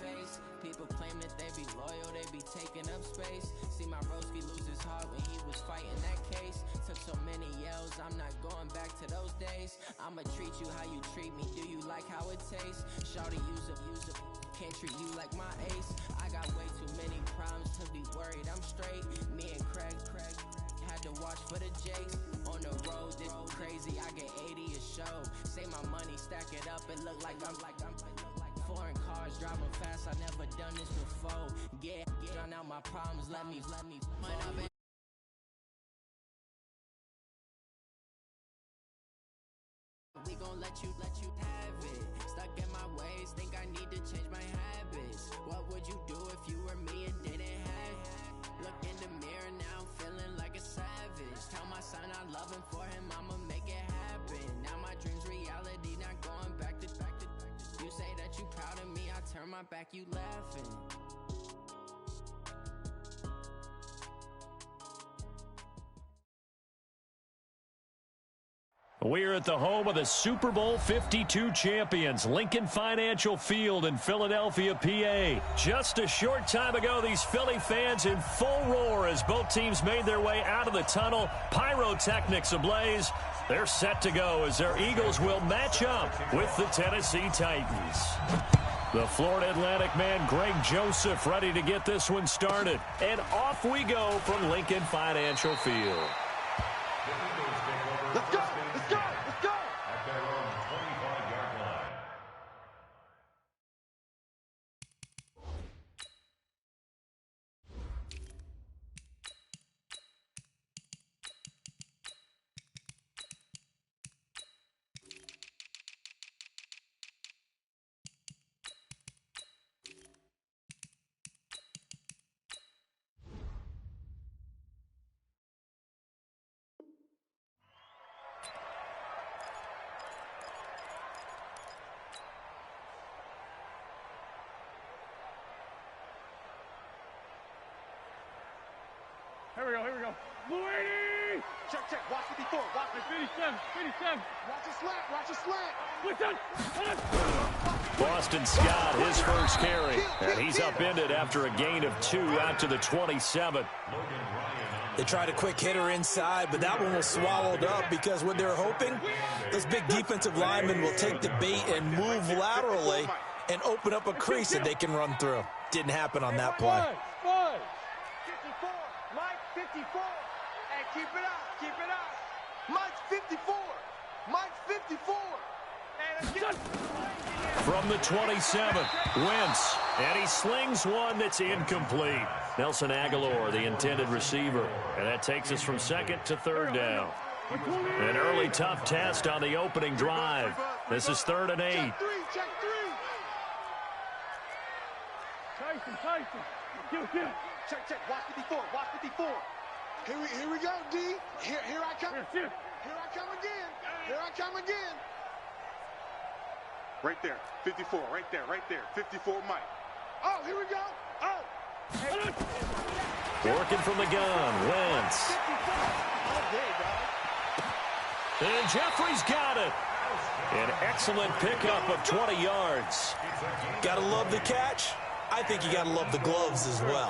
face. People claim that they be loyal, they be taking up space. See my broski lose his heart when he was fighting that case. Took so many yells, I'm not going back to those days. I'ma treat you how you treat me, do you like how it tastes? Shawty use up, can't treat you like my ace. I got way too many problems to be worried, I'm straight. Me and Craig had to watch for the Jakes. On the road, this crazy, I get 80 a show. Say my money, stack it up, it look like I'm foreign cars, driving fast, I never done this before. Get drown out my problems, let me we gon' let you have it. Stuck in my ways, think I need to change my habits. What would you do if you were me and didn't have it? Look in the mirror now, I'm feeling like a savage. Tell my son I love him, for him I'ma make it happen. Now my dream's reality, not going back to. You say that you proud of me, I turn my back, you laughing. We're at the home of the Super Bowl 52 champions, Lincoln Financial Field in Philadelphia, PA. Just a short time ago, these Philly fans in full roar as both teams made their way out of the tunnel. Pyrotechnics ablaze. They're set to go as their Eagles will match up with the Tennessee Titans. The Florida Atlantic man, Greg Joseph, ready to get this one started. And off we go from Lincoln Financial Field. Let's go! Let's go! Let's go! At their own 25-yard line. Here we go. Luigi! Check. Watch 54. Watch 57. Watch a slant. Listen! Boston Scott, his first carry. And he's upended after a gain of 2 out to the 27. They tried a quick hitter inside, but that one was swallowed up because what they're hoping, those big defensive linemen will take the bait and move laterally and open up a crease that they can run through. Didn't happen on that play. 54. Mike 54. And keep it up. Mike 54. Mike 54. And again. From the 27, Wentz, and he slings one that's incomplete. Nelson Aguilar, the intended receiver, and that takes us from second to third down. An early tough test on the opening drive. This is 3rd and 8. Check three. Tyson. Check. Watch 54. Here we go, D. Here I come. Here I come again. Right there. 54. Right there. 54, Mike. Oh, here we go. Oh. Working from the gun, Wentz. And Jeffrey's got it. An excellent pickup of 20 yards. Gotta love the catch. I think you got to love the gloves as well.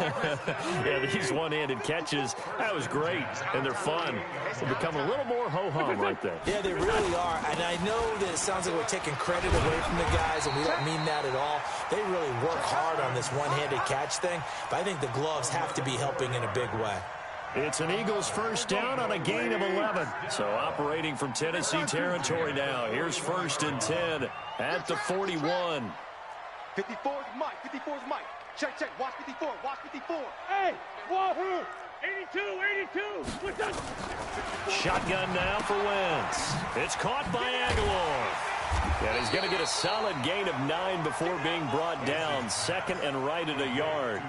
Yeah, these one-handed catches, that was great, and they're fun. They become a little more ho-hum right there. Yeah, they really are, and I know that it sounds like we're taking credit away from the guys, and we don't mean that at all. They really work hard on this one-handed catch thing, but I think the gloves have to be helping in a big way. It's an Eagles first down on a gain of 11. So operating from Tennessee territory now. Here's 1st and 10 at the 41. 54 is Mike. Check. Watch 54. Hey, Wahoo! 82. What's up? Shotgun now for Wentz. It's caught by Aguilar. And he's going to get a solid gain of 9 before being brought down. 2nd and right at a yard.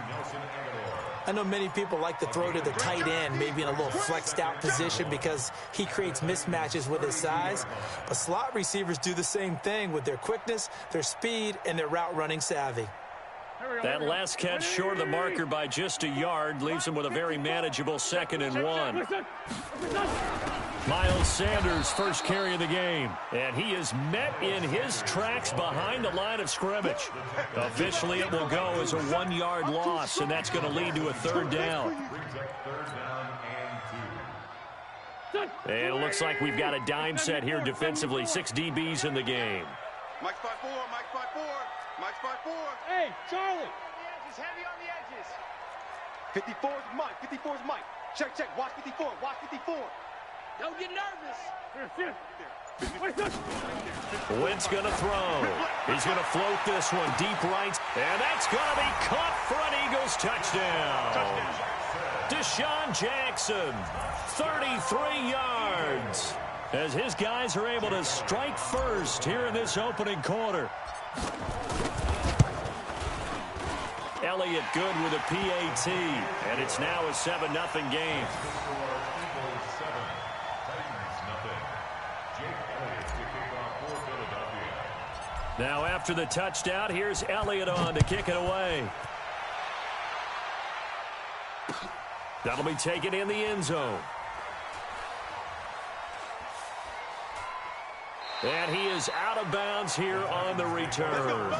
I know many people like to throw to the tight end, maybe in a little flexed out position because he creates mismatches with his size. But slot receivers do the same thing with their quickness, their speed, and their route running savvy. That last catch short of the marker by just a yard leaves him with a very manageable 2nd and 1. Miles Sanders' first carry of the game, and he is met in his tracks behind the line of scrimmage. Officially, it will go as a 1-yard loss, and that's going to lead to a 3rd down. And it looks like we've got a dime set here defensively. 6 DBs in the game. Mike's 5-4, Mike's 5-4, Mike's 5-4. Hey, Charlie. He's heavy on the edges. 54 is Mike, 54 is Mike. Check, check, watch 54, watch 54. Don't get nervous. Wentz going to throw. He's going to float this one deep right, and that's going to be caught for an Eagles touchdown. Deshaun Jackson, 33 yards, as his guys are able to strike first here in this opening quarter. Elliott good with a PAT, and it's now a 7-0 game. Now after the touchdown, here's Elliott on to kick it away. That'll be taken in the end zone. And he is out of bounds here on the return.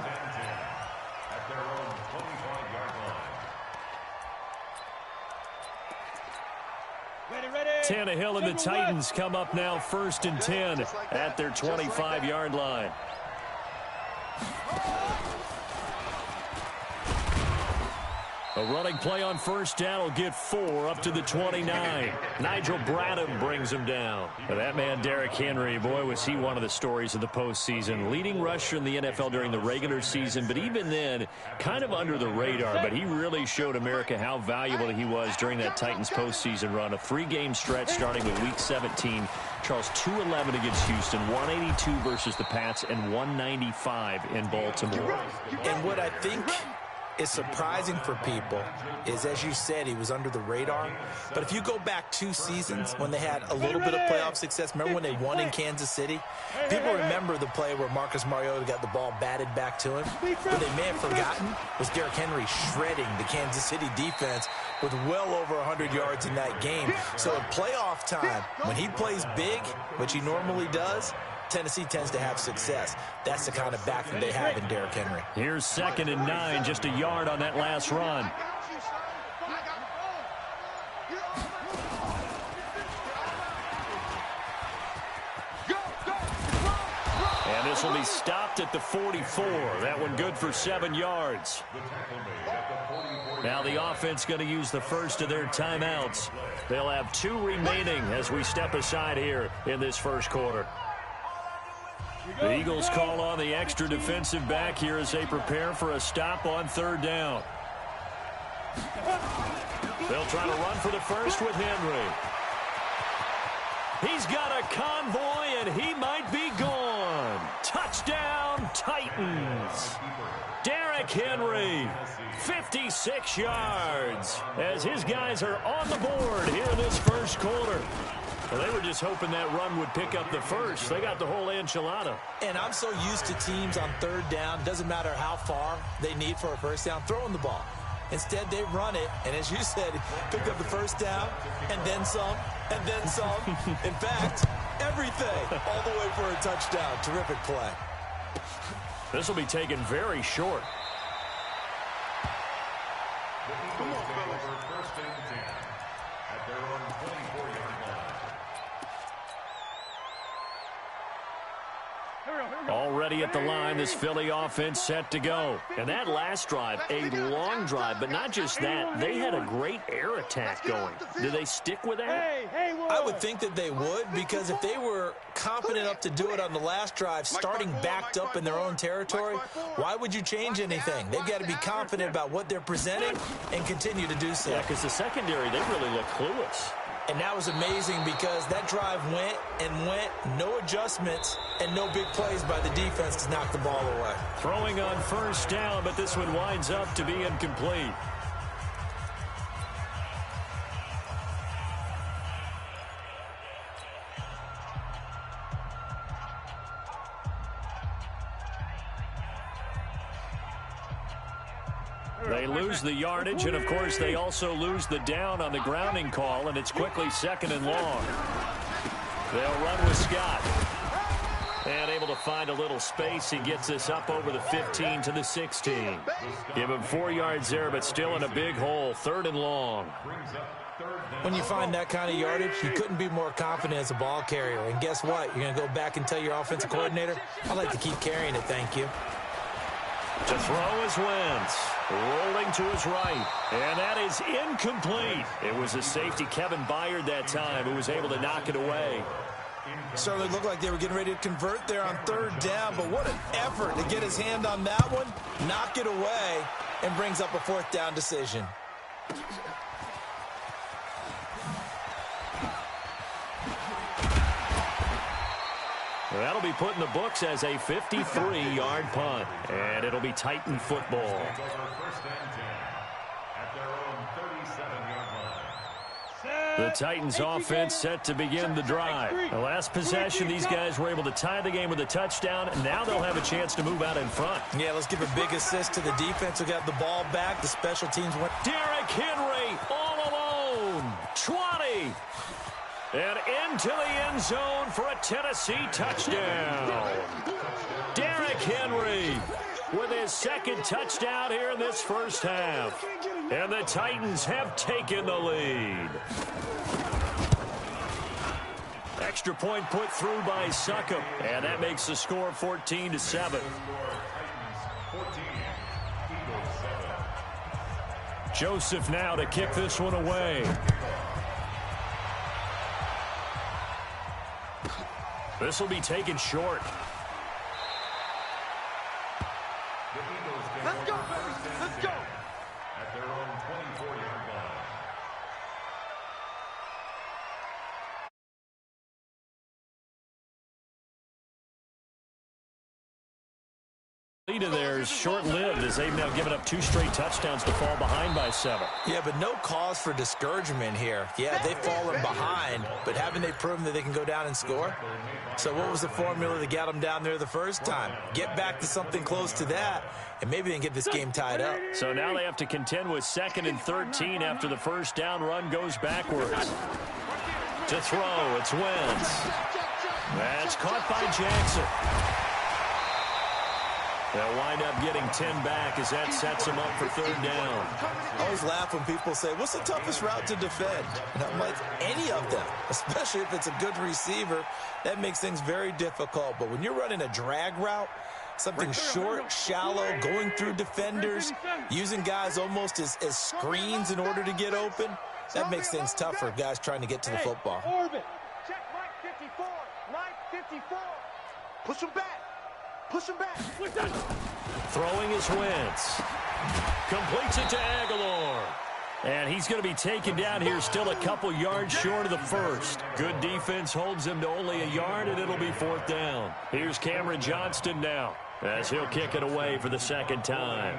Tannehill and the Titans come up now 1st and 10 at their 25-yard line. A running play on 1st down will get 4 up to the 29. Nigel Bradham brings him down. Now that man, Derrick Henry, boy, was he one of the stories of the postseason. Leading rusher in the NFL during the regular season, but even then, kind of under the radar. But he really showed America how valuable he was during that Titans postseason run. A 3-game stretch starting with Week 17. Charles, 211 against Houston, 182 versus the Pats, and 195 in Baltimore. And what I think is surprising for people is, as you said, he was under the radar. But if you go back 2 seasons when they had a little bit of playoff success, remember when they won in Kansas City? People remember the play where Marcus Mariota got the ball batted back to him. What they may have forgotten was Derrick Henry shredding the Kansas City defense with well over 100 yards in that game. So at playoff time, when he plays big, which he normally does, Tennessee tends to have success. That's the kind of back that they have in Derrick Henry. Here's 2nd and 9, just a yard on that last run. And this will be stopped at the 44. That one good for 7 yards. Now the offense going to use the first of their timeouts. They'll have 2 remaining as we step aside here in this first quarter. The Eagles call on the extra defensive back here as they prepare for a stop on 3rd down. They'll try to run for the first with Henry. He's got a convoy, and he might be gone. Touchdown, Titans. Derrick Henry, 56 yards, as his guys are on the board here in this first quarter. Well, they were just hoping that run would pick up the first. They got the whole enchilada. And I'm so used to teams on 3rd down, doesn't matter how far they need for a first down, throwing the ball. Instead, they run it, and as you said, pick up the first down, and then some, and then some. In fact, everything, all the way for a touchdown. Terrific play. This will be taken very short. Come on, fellas. First and 10 at their own 24-yard line. Already at the line, this Philly offense set to go. And that last drive, a long drive, but not just that. They had a great air attack going. Do they stick with that? I would think that they would, because if they were confident enough to do it on the last drive, starting backed up in their own territory, why would you change anything? They've got to be confident about what they're presenting and continue to do so. Yeah, because the secondary, they really look clueless. And that was amazing because that drive went and went, no adjustments, and no big plays by the defense to knock the ball away. Throwing on first down, but this one winds up to be incomplete. They lose the yardage, and, of course, they also lose the down on the grounding call, and it's quickly 2nd and long. They'll run with Scott. And able to find a little space. He gets this up over the 15 to the 16. Give him 4 yards there, but still in a big hole. 3rd and long. When you find that kind of yardage, you couldn't be more confident as a ball carrier. And guess what? You're going to go back and tell your offensive coordinator, I'd like to keep carrying it, thank you. To throw is Wentz. Rolling to his right. And that is incomplete. It was a safety, Kevin Byard, that time, who was able to knock it away. Certainly looked like they were getting ready to convert there on 3rd down, but what an effort to get his hand on that one, knock it away, and brings up a 4th down decision. That'll be put in the books as a 53-yard punt, and it'll be Titan football. The Titans offense set to begin the drive. The last possession, these guys were able to tie the game with a touchdown, and now they'll have a chance to move out in front. Yeah, let's give a big assist to the defense who got the ball back. The special teams went. Derrick Henry all alone. 20. And into the end zone for a Tennessee touchdown. Derrick Henry with his 2nd touchdown here in this first half. And the Titans have taken the lead. Extra point put through by Succop, and that makes the score 14-7. Joseph now to kick this one away. This will be taken short. Let's go, baby. Let's go. At their own 24-yard line. Lead of theirs short-lived as they've now given up 2 straight touchdowns to fall behind by 7. Yeah, but no cause for discouragement here. Yeah, they've fallen behind, but haven't they proven that they can go down and score? So what was the formula that got them down there the first time? Get back to something close to that, and maybe they can get this game tied up. So now they have to contend with 2nd and 13 after the first down run goes backwards. To throw, it's Wentz. That's caught by Jackson. They'll wind up getting 10 back as that sets them up for 3rd down. I always laugh when people say, what's the toughest route to defend? And I'm like, any of them, especially if it's a good receiver. That makes things very difficult. But when you're running a drag route, something short, shallow, going through defenders, using guys almost as screens in order to get open, that makes things tough for guys trying to get to the football. Orbit. Check Mike 54. Mike 54. Push him back. Push him back. Throwing is Wentz. Completes it to Aguilar. And he's going to be taken down here still a couple yards short of the first. Good defense holds him to only a yard, and it'll be 4th down. Here's Cameron Johnston now as he'll kick it away for the 2nd time.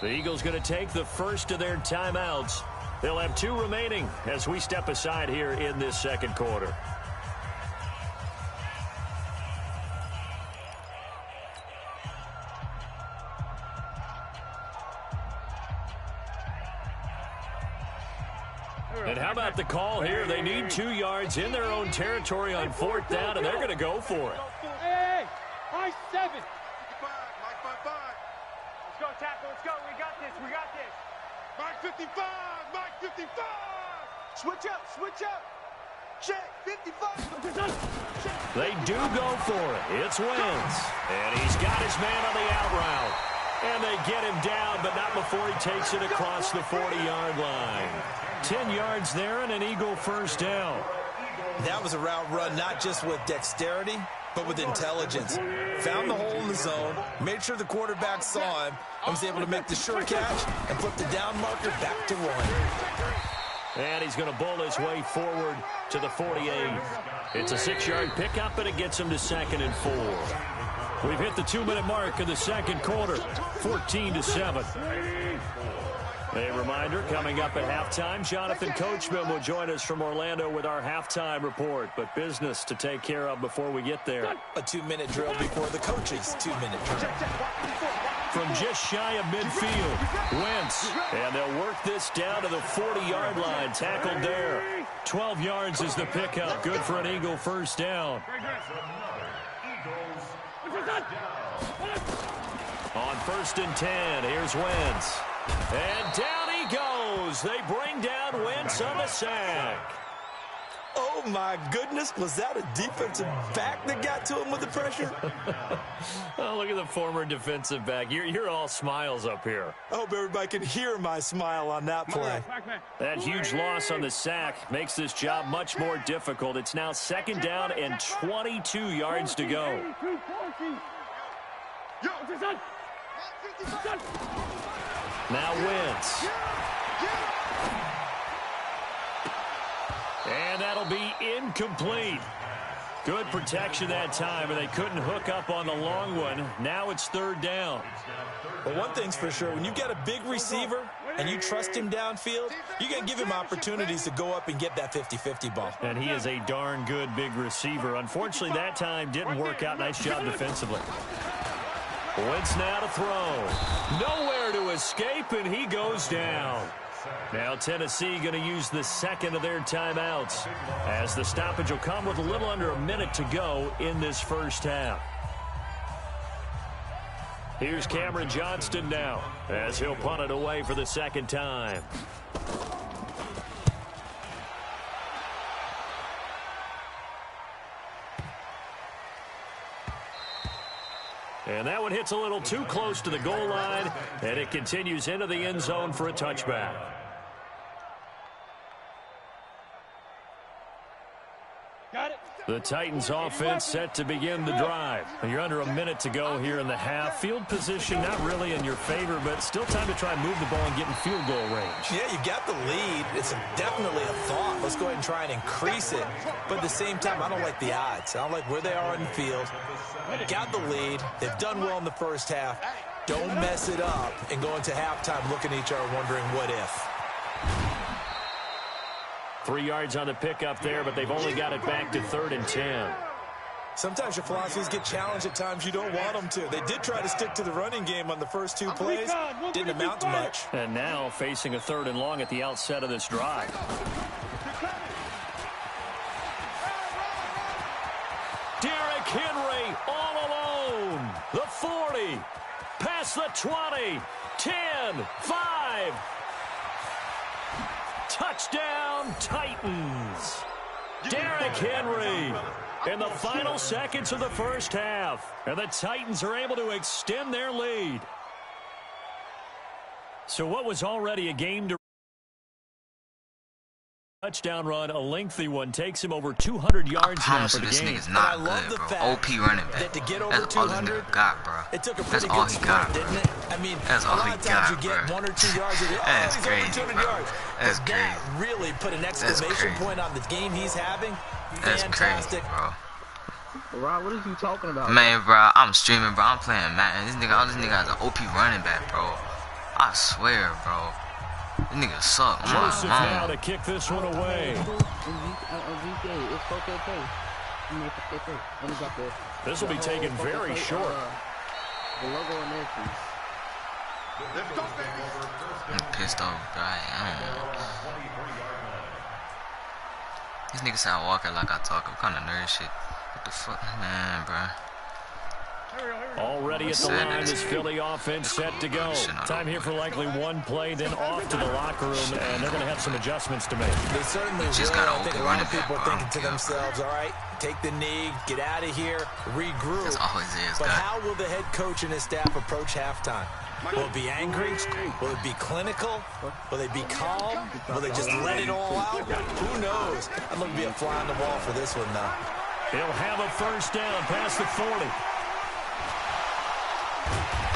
The Eagles going to take the first of their timeouts. They'll have 2 remaining as we step aside here in this 2nd quarter. And how about the call here? They need 2 yards in their own territory on 4th down, and they're going to go for it. Hey, high 7. Mike 55. Let's go, tackle. Let's go. We got this. We got this. Mike 55. Mike 55. Switch up. Switch up. Check. 55. They do go for it. It's Wentz. And he's got his man on the out route. And they get him down, but not before he takes it across the 40-yard line. 10 yards there and an Eagle first down. That was a route run not just with dexterity, but with intelligence. Found the hole in the zone, made sure the quarterback saw him, and was able to make the sure catch and flip the down marker back to 1. And he's going to bowl his way forward to the 48. It's a 6-yard pickup, and it gets him to 2nd and 4. We've hit the 2-minute mark of the 2nd quarter, 14-7. A reminder, coming up at halftime, Jonathan Coachman will join us from Orlando with our halftime report. But business to take care of before we get there. A 2-minute drill before the coach's 2-minute drill. From just shy of midfield, Wentz. And they'll work this down to the 40-yard line. Tackled there. 12 yards is the pickup. Good for an Eagle first down. On 1st and 10, here's Wentz. And down he goes. They bring down Wentz on the sack. Oh, my goodness. Was that a defensive back that got to him with the pressure? Oh, look at the former defensive back. You're all smiles up here. I hope everybody can hear my smile on that play. That huge loss on the sack makes this job much more difficult. It's now 2nd down and 22 yards to go. Now Wentz. And that'll be incomplete. Good protection that time, and they couldn't hook up on the long one. Now it's 3rd down. But one thing's for sure, when you've got a big receiver and you trust him downfield, you're going to give him opportunities to go up and get that 50-50 ball. And he is a darn good big receiver. Unfortunately, that time didn't work out. Nice job defensively. Wentz now to throw. Nowhere to escape, and he goes down. Now Tennessee going to use the 2nd of their timeouts, as the stoppage will come with a little under a minute to go in this first half. Here's Cameron Johnston now, as he'll punt it away for the 2nd time. And that one hits a little too close to the goal line, and it continues into the end zone for a touchback. Got it. The Titans offense set to begin the drive. You're under a minute to go here in the half. Field position not really in your favor, but still time to try and move the ball and get in field goal range. Yeah, you got the lead. It's definitely a thought. Let's go ahead and try and increase it. But at the same time, I don't like the odds. I don't like where they are in the field. Got the lead. They've done well in the first half. Don't mess it up and go into halftime looking at each other wondering what if. 3 yards on the pickup there, but they've only got it back to 3rd and 10. Sometimes your philosophies get challenged at times you don't want them to. They did try to stick to the running game on the first 2 plays. Didn't amount to much. And now facing a 3rd and long at the outset of this drive. Derrick Henry all alone. The 40. Past the 20. 10. 5. Touchdown, Titans. Derrick Henry in the final seconds of the first half. And the Titans are able to extend their lead. So what was already a game to touchdown run, a lengthy one, takes him over 200 yards now for the this game. nigga's not good, bro. OP running back. To get over That's all this 200, nigga got, bro. It took a That's pretty all good he sprint, got, didn't bro. it? I mean, That's a all lot he of times got, you get bro. 1 or 2 yards. That's he's crazy, over 200 bro. yards. That's That crazy. really put an exclamation crazy. point on the game he's having. That's Fantastic. crazy, bro. Rob, what are you talking about? Man, bro, I'm streaming, bro. I'm playing Madden. This nigga has an OP running back, bro. I swear, bro. This nigga suck. Joseph now to kick this one away. This will be taken very short. The logo on there, please. I'm pissed off, bro. I don't know. These niggas sound walking like I talk. I'm kind of nerd shit. What the fuck, man, bro? Already at the line, this Philly offense set to go. Time here for likely 1 play, then off to the locker room, and they're going to have some adjustments to make. They certainly Just will. got I think a lot of people are thinking to themselves, all right, take the knee, get out of here, regroup. That's all his is, But guy. how will the head coach and his staff approach halftime? Will it be angry? Will it be clinical? Will they be calm? Will they just let it all out? Who knows? I'm going to be a fly on the wall for this one, though. He'll have a first down past the 40.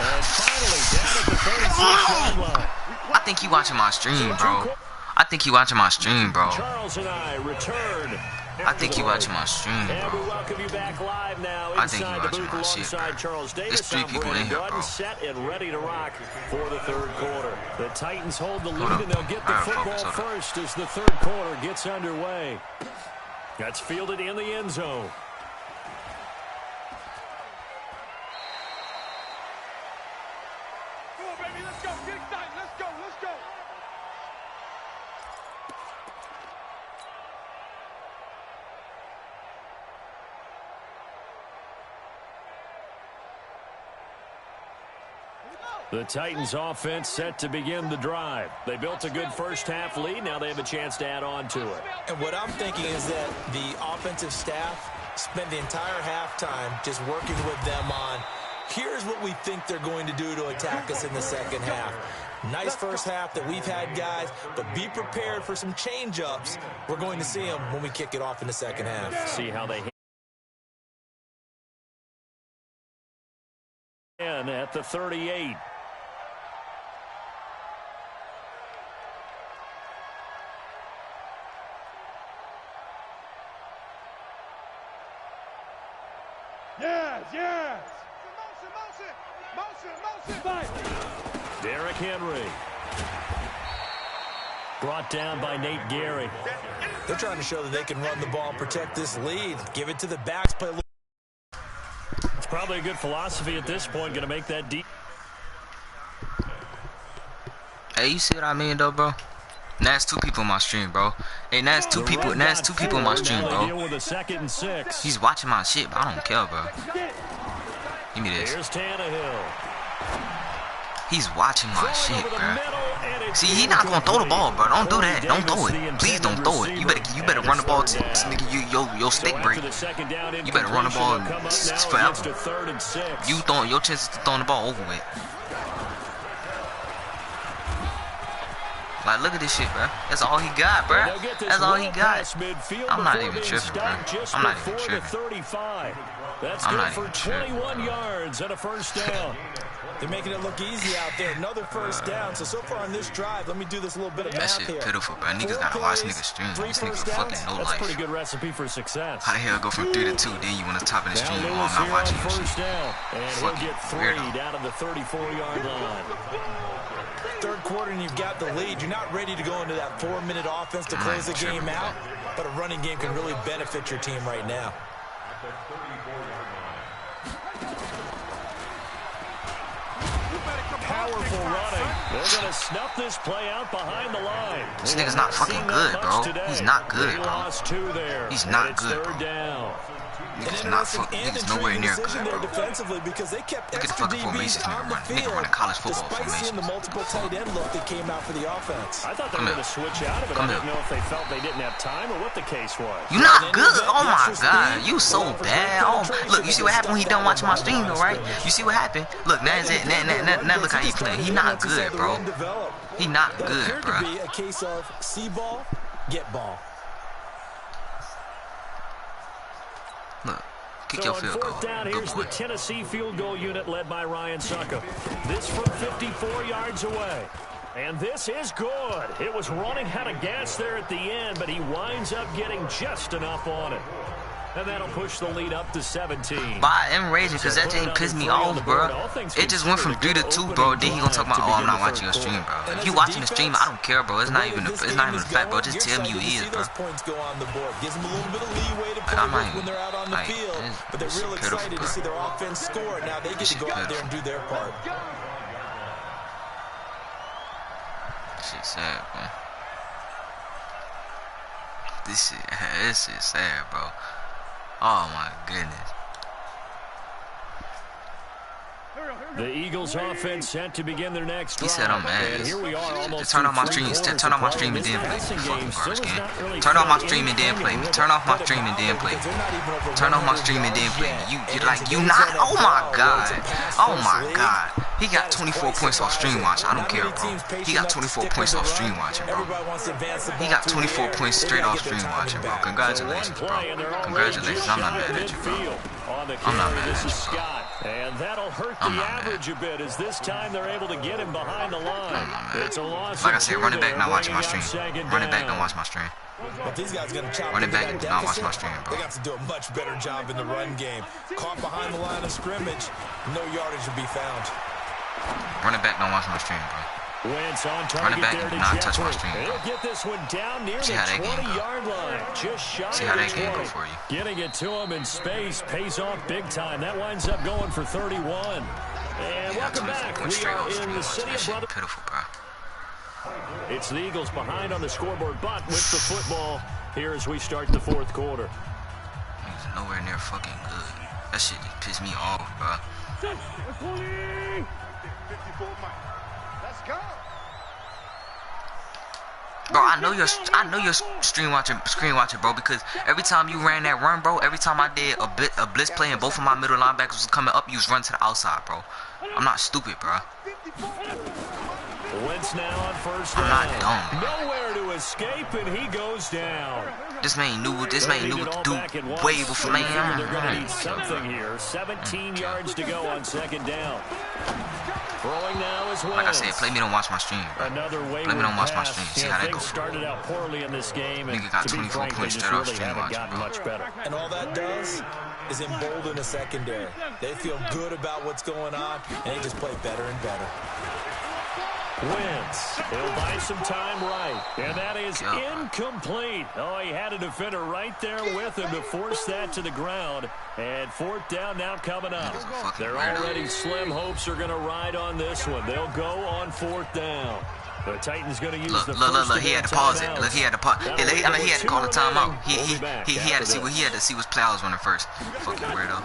And finally, down at the 36-yard line. I think he watching my stream, bro. I think he watching my stream, bro. Charles and I return I think you watching my stream, bro. And we welcome you back live now I think you inside the watching booth my shit, alongside bro. Charles Davis. There's 3 I'm people in Brandon here, Gordon, bro. set and ready to rock for the third quarter. The Titans hold the lead, on. and they'll get the Alright, football focus, hold on. first as the third quarter gets underway. That's fielded in the end zone. Come on, baby, let's go. Get excited. Let's go. Let's go. The Titans offense set to begin the drive. They built a good first half lead. Now they have a chance to add on to it. And what I'm thinking is that the offensive staff spent the entire halftime just working with them on, here's what we think they're going to do to attack us in the second half. Nice first half that we've had, guys, but be prepared for some change-ups. We're going to see them when we kick it off in the second half. See how they and at the 38. Yes, yes. Motion. Fight. Derrick Henry. Brought down by Nate Gary. They're trying to show that they can run the ball and protect this lead. Give it to the backs. Play a little. It's probably a good philosophy at this point. Going to make that deep. Hey, you see what I mean, though, bro? That's 2 people on my stream, bro. Hey, that's 2 people. That's 2 people on my stream, bro. With a 2nd and 6. He's watching my shit, but I don't care, bro. Give me this. Here's Tannehill. He's watching my shit, bro. See, he not gonna throw the ball, bro. Don't do that. Don't throw it. Please don't throw it. You better run the ball to nigga. Your stick break. You better run the ball forever. You throwing your chances to throwing the ball over with. Like, look at this shit, bro. That's all he got, bro. That's all he got. I'm not even tripping, bro. I'm not even tripping. That's I'm good not for even tripping. 21 yards and a first down. They're making it look easy out there. Another first down. So far on this drive, let me do this little bit of That math shit here. pitiful, bro. Niggas gotta watch niggas stream. This nigga fucking no That's a pretty life. good recipe for success. How the hell go from 3 to 2, then you want to top of the Now stream? Oh, Lewis I'm not here on watching your first shit. down. And he'll Fucking get 3 weirdo. down to the 34-yard line. Third quarter and you've got the lead. You're not ready to go into that 4-minute offense to close the game out, but a running game can really benefit your team right now. Powerful running. They're going to snuff this play out behind the line. This nigga's not fucking good, bro. He's not good, They bro. lost 2 there. He's not It's good, third bro. down. Niggas not fucking. Niggas nowhere near good, there bro. defensively because they kept Look at the extra fucking formations DBs nigga on the running. field, Nigga running college football despite seeing the formations. multiple tight end look that came out for the offense. I thought they were going to switch out of it. I didn't know if they felt they didn't have time or what the case was. You not good? Oh my god, you so bad. Oh, look, you see what happened when he done watching my stream though, right? You see what happened? Look, now it. Now look how he playing. He not good, bro. He not good, bro. It appeared to be a case of see ball, get ball. Look, kick So your on field goal. fourth down, Good here's boy. the Tennessee field goal unit led by Ryan Suckup. This from 54 yards away. And this is good. It was running out of gas there at the end, but he winds up getting just enough on it. And that'll push the lead up to 17. But I am raging because that thing pissed me off, bro. It just went from 3 to 2, bro. Then he gonna talk about, oh, I'm not watching your stream, bro. If you watching the stream, I don't care, bro. It's not even a fact, bro. Just tell me you is, bro. Points go on the board. Gives them a little bit of leeway to play I'm not with when they're out on the like, field. But they're it's real pitiful, excited bro. to see their offense score. Now they get to go out there and do their part. Shit sad, man. This shit sad, bro. Oh my goodness. The Eagles offense set to begin their next drive. He said I'm mad. And here we are almost Turn off my through stream. three Turn off my quarters stream of and then play. play. This Fucking passing garbage game game. still has not really Turn off my found stream and then any play. rhythm. Turn off my stream and then play. Turn off my stream and then play. You not. Oh my god. Oh my god. He got 24 points off stream watch. I don't care, bro. He got 24 points off stream watching, bro. He got 24 points straight off stream watching, bro. Congratulations, bro. Congratulations. I'm not mad at you, bro. I'm not mad at you, bro. And that'll hurt the average a bit as this time they're able to get him behind the line. It's a loss. Like I said, running back not watching my stream. Running back don't watch my stream. If these guys going to chop running back deficit, not watch my stream, bro. They got to do a much better job in the run game. Caught behind the line of scrimmage, no yardage to be found. Running back don't watch my stream, bro. Wentz on target. Running back there to not touch Jeffrey. my stream, bro. He'll get this one down near See the how that game 20-yard line. Just shy See how of that the game 20. go for you. Getting it to him in space pays off big time. That winds up going for 31. And welcome back. We are in the city of Brother. Pitiful, bro. It's the Eagles behind on the scoreboard, but with the football here as we start the fourth quarter. He's nowhere near fucking good. That shit just pissed me off, bro. 54 Mike. Let's go. Bro, I know you're screen watching, bro, because every time you ran that run, bro, every time I did a blitz play and both of my middle linebackers was coming up, you was running to the outside, bro. I'm not stupid, bro. Wentz now on first down. I'm not dumb, bro. Nowhere to escape, and he goes down. This man knew what to do way before, man. They're going to need something here. 17 yards to go on second down. Throwing now is Wentz. Like I said, play me don't watch my stream, bro. Play me don't watch my stream. See how that goes. Started out poorly in this game, and nigga got to be 24 frank, points they straight off just really stream haven't watch, gotten bro. much better. And all that does is embolden the secondary. They feel good about what's going on, and they just play better and better. Wentz, he'll buy some time right, and that is incomplete. Oh, he had a defender right there with him to force that to the ground, and fourth down now coming up. They're already slim hopes are going to ride on this one. They'll go on fourth down. The Titans going to use the first look, he had to pause it. Look, he had to pause. I mean, he had to call the timeout. He had to see which play I was running first. Fucking weirdo.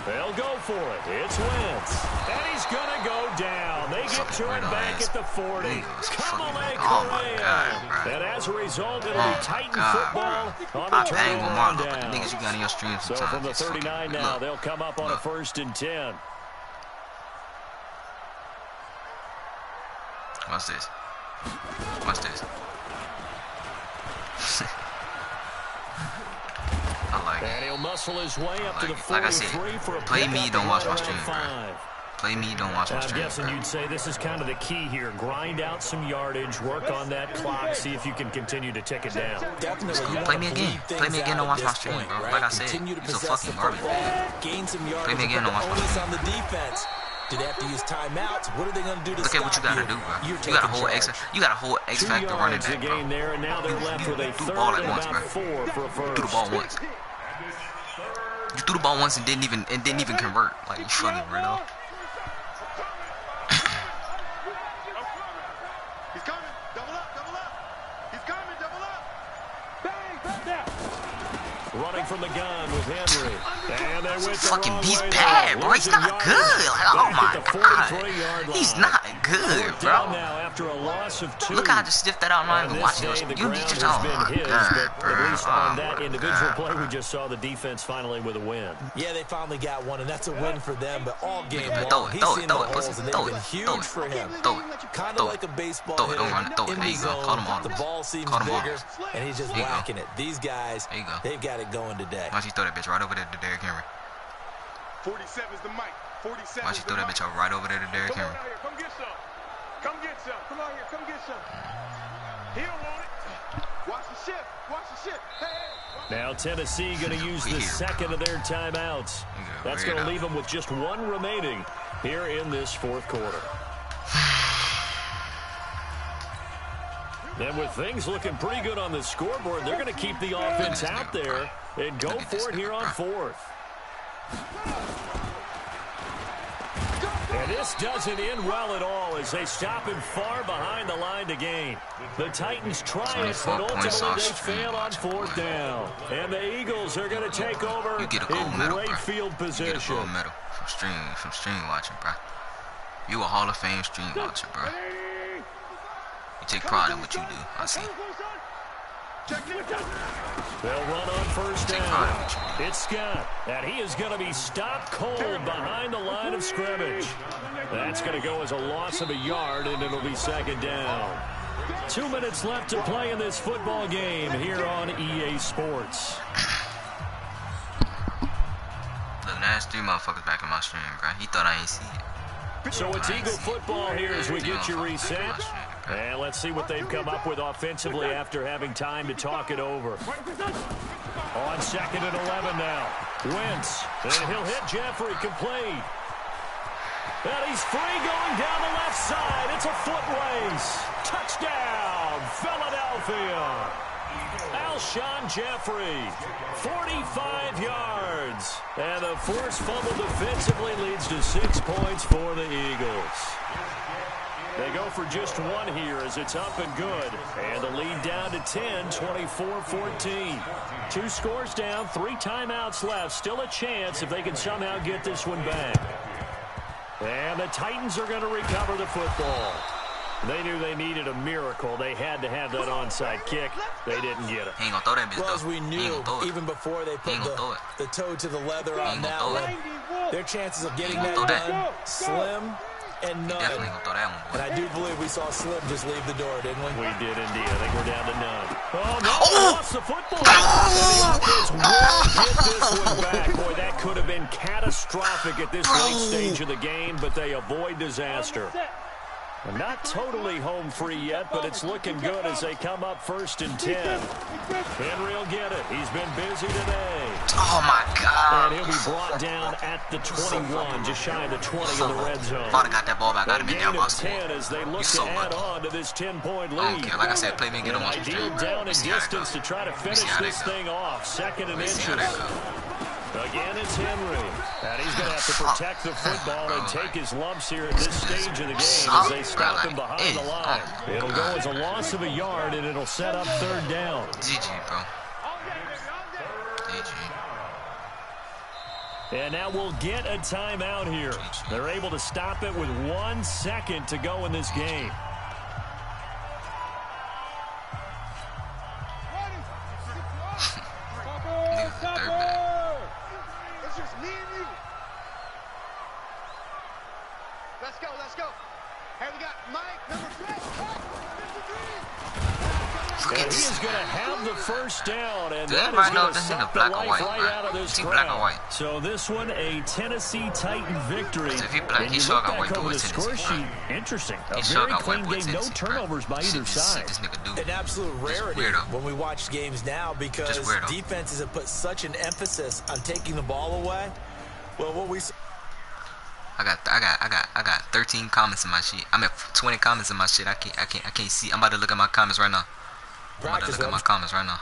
They'll go for it. It's Wentz. And he's going to go down. They get to him back at the 40. Oh, my God, bro. And as a result, it'll be Titan football on the I ain't gonna mark up down. the niggas you got in your stream So sometimes. from the 39 now, they'll come up on a 1st and 10. Watch this. Watch this. I like it. And he'll muscle his way up to the 43 like I said, for a play me, don't watch my stream, bro. 5. Play me, don't watch my I'm stream, guessing bro. you'd say this is kind of the key here. Grind out some yardage, work on that clock, see if you can continue to tick it down. Definitely. Play me again. Play me again, don't watch my stream, bro. Like I said, it's a fucking garbage. Gain some yards. Play me again, don't watch my stream. On the defense. Do they have to use timeouts? What are they going to do to Look at what you gotta do, bro. You got a whole X factor running back, bro. There, and now they're left with a You threw the ball at once, bro. 4 for a first. You threw the ball once. You threw the ball once and didn't even convert. Like, you fucking weirdo. He's coming. Double up. He's coming. Double up. Bang, down. Running from the gun with Henry. And they went the Fucking wrong he's way bad, there. bro. He's not good. Like, oh my God. He's not good, bro. Now after a loss of 2. Look how I just sniffed that out. I'm not even watching those. You need to oh my God, bro. At least on Oh that my individual God, play, bro. we just saw the defense finally with a win. Yeah, they finally got one, and that's a win for them. But all game Throw long, it, he's throw it, seen throw the it, holes, pussy. and Throw they've it, been throw huge it, for him. throw it, Kind throw of it. like a baseball Throw it, hitter don't run it, throw it. in There the you go. zone. Call them The audibles. ball seems Call them bigger, audibles. and he's just There you go. whacking it. These guys, There you go. they've got it going today. Why don't you throw that bitch right over there to Derrick Henry? 47's the mic. 47's Why don't you throw that bitch right over there to Derrick Henry? Come get some. Come get some. Come on here. Come get some. He don't want it. Watch the shift. Watch the shift. Hey. Now Tennessee going to use the second of their timeouts. That's going to leave them with just 1 remaining here in this fourth quarter. And with things looking pretty good on the scoreboard, they're going to keep the offense out there and go for it here on 4th. And this doesn't end well at all as they stop him far behind the line to gain. The Titans try it, but ultimately they fail on 4th down. And the Eagles are going to take over in great field position. You get a gold medal from stream watching, bro. You a Hall of Fame stream watcher, bro. You take pride in what you do, I see. They'll run on first down. It's Scott, and he is going to be stopped cold behind the line of scrimmage. That's going to go as a loss of a yard, and it'll be second down. 2 minutes left to play in this football game here on EA Sports. Look, There's 3 motherfuckers back in my stream, bro. He thought I ain't see it. So it's Eagle football here as we get you reset. And let's see what they've come up with offensively after having time to talk it over. On 2nd and 11 now. Wentz. And he'll hit Jeffrey complete. And he's free going down the left side. It's a foot race. Touchdown, Philadelphia. Alshon Jeffrey, 45 yards. And the forced fumble defensively leads to 6 points for the Eagles. They go for just 1 here as it's up and good. And the lead down to 10, 24-14. 2 scores down, 3 timeouts left. Still a chance if they can somehow get this one back. And the Titans are going to recover the football. They knew they needed a miracle. They had to have that onside kick. They didn't get it. He ain't gonna throw that bitch, well, as we knew, even before they put the toe to the leather on that one, their chances of getting that done, slim and none. Definitely gonna throw that one, boy. And I do believe we saw Slim just leave the door, didn't we? We did indeed. I think we're down to none. Oh, no, lost the football. And the offense will get this one back. Boy, that could have been catastrophic at this late stage of the game, but they avoid disaster. Not totally home free yet, but it's looking good as they come up 1st and 10. Henry will get it. He's been busy today. Oh, my God. And he'll be brought down at the 21, just shy of the 20 in the red zone. Thought I got that ball back. I'd have been down by 10 as they look to add on to this 10-point lead. I don't care. Like I said, play me and get on my Ideal down and distance to try to finish this thing off. 2nd and inches. Again, it's Henry. And he's going to have to protect the football and take his lumps here at this stage of the game as they stop him behind the line. It'll go as a loss of a yard, and it'll set up 3rd down. GG, bro. GG. And now we'll get a timeout here. They're able to stop it with 1 second to go in this game. Let's go. Hey, we got Mike, number 3. And he is going to have the first down, and do that is going to suck the life right out of this crowd. So this one, a Tennessee Titan victory. And you look back over the score sheet, interesting. A very clean game, no turnovers by either side. An absolute rarity when we watch games now because defenses have put such an emphasis on taking the ball away. Well, what we I got 13 comments in my sheet. I'm at 20 comments in my shit. I can't see. I'm about to look at my comments right now. I'm about to look at my comments right now.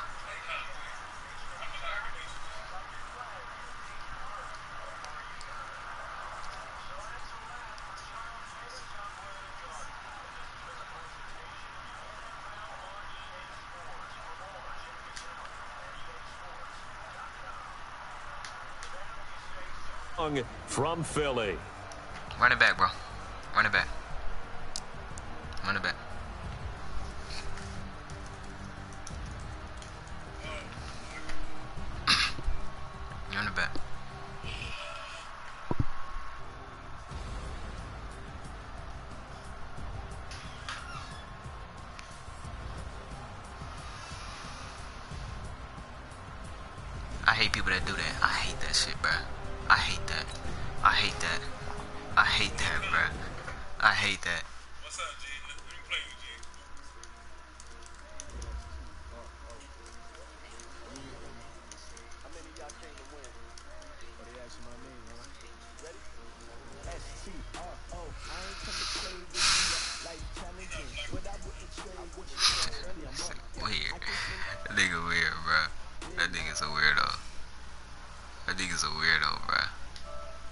From Philly. Run it back, bro. Run it back. Run it back. Run it back. I hate people that do that. I hate that shit, bro. I hate that. I hate that. I hate that, bro. I hate that. What's up, G? Let me play you, G. How many of y'all came to win? Oh, they asking my name, huh? Ready? S-T-R-O. I ain't come to play with you like challenging. But I wouldn't trade what you said earlier. Weird. That nigga weird, bro. That nigga's a weirdo. That nigga's a weirdo, bro.